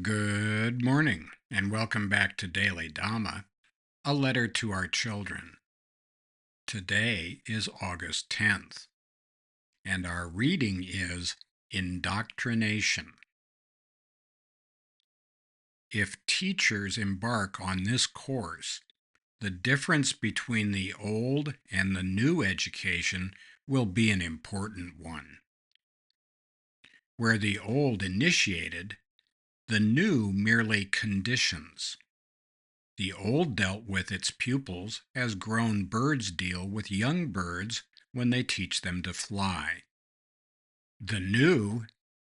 Good morning, and welcome back to Daily Dhamma, a letter to our children. Today is August 10th, and our reading is Indoctrination. If teachers embark on this course, the difference between the old and the new education will be an important one. Where the old initiated, the new merely conditions. The old dealt with its pupils as grown birds deal with young birds when they teach them to fly. The new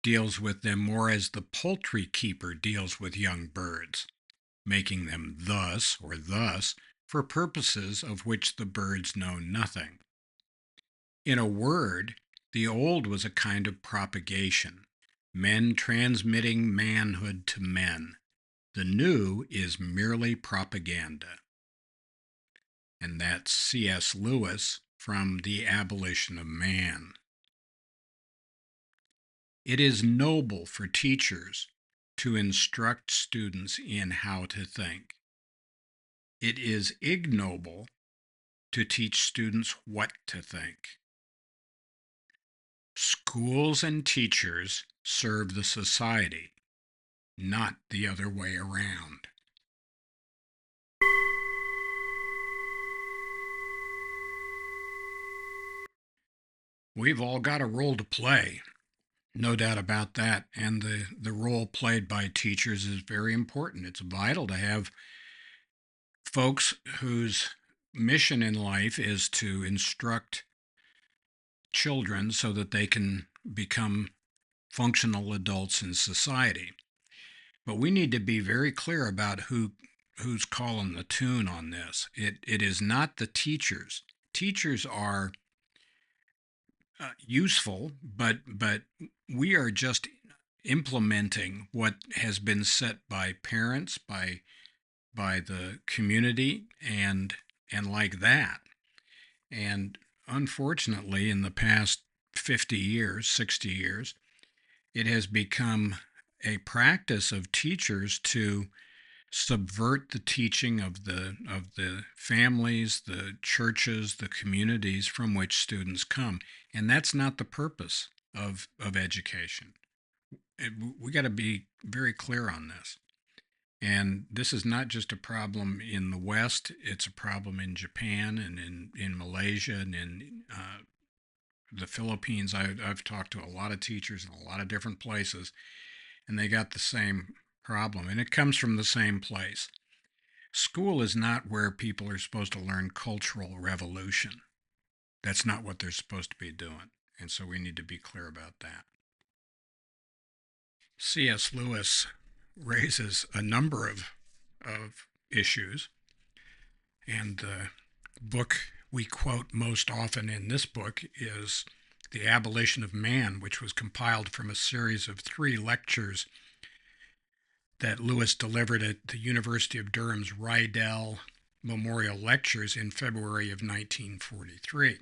deals with them more as the poultry keeper deals with young birds, making them thus or thus for purposes of which the birds know nothing. In a word, the old was a kind of propagation, men transmitting manhood to men. The new is merely propaganda. And that's C.S. Lewis from The Abolition of Man. It is noble for teachers to instruct students in how to think. It is ignoble to teach students what to think. Schools and teachers serve the society, not the other way around. We've all got a role to play, no doubt about that. And the role played by teachers is very important. It's vital to have folks whose mission in life is to instruct children so that they can become functional adults in society. But we need to be very clear about who's calling the tune on this. It is not the teachers. Teachers are useful, but we are just implementing what has been set by parents, by the community, and like that. And unfortunately, in the past 50 years, 60 years, it has become a practice of teachers to subvert the teaching of the families, the churches, the communities from which students come. And that's not the purpose of education. We got to be very clear on this. And this is not just a problem in the West, it's a problem in Japan and in Malaysia and in the Philippines. I've talked to a lot of teachers in a lot of different places, and they got the same problem. And it comes from the same place. School is not where people are supposed to learn cultural revolution. That's not what they're supposed to be doing. And so we need to be clear about that. C.S. Lewis raises a number of issues, and the book we quote most often in this book is The Abolition of Man, which was compiled from a series of 3 lectures that Lewis delivered at the University of Durham's Rydell Memorial Lectures in February of 1943.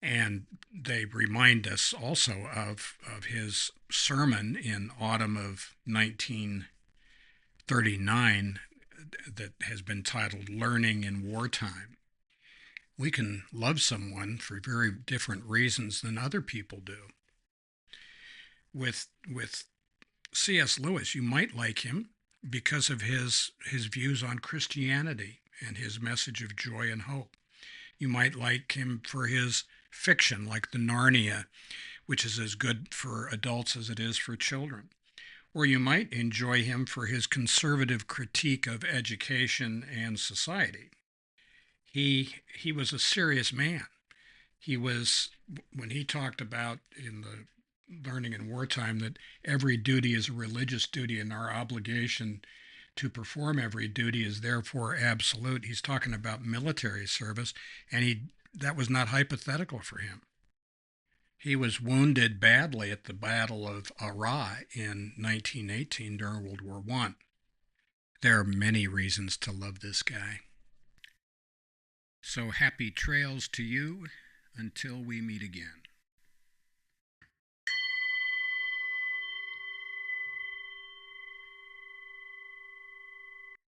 And they remind us also of his sermon in autumn of 1939 that has been titled Learning in Wartime. We can love someone for very different reasons than other people do. With C.S. Lewis, you might like him because of his views on Christianity and his message of joy and hope. You might like him for his fiction, like the Narnia, which is as good for adults as it is for children. Or you might enjoy him for his conservative critique of education and society. He was a serious man. He was, when he talked about in the Learning in Wartime that every duty is a religious duty and our obligation to perform every duty is therefore absolute. He's talking about military service, and that was not hypothetical for him. He was wounded badly at the Battle of Arras in 1918 during World War I. There are many reasons to love this guy. So happy trails to you until we meet again.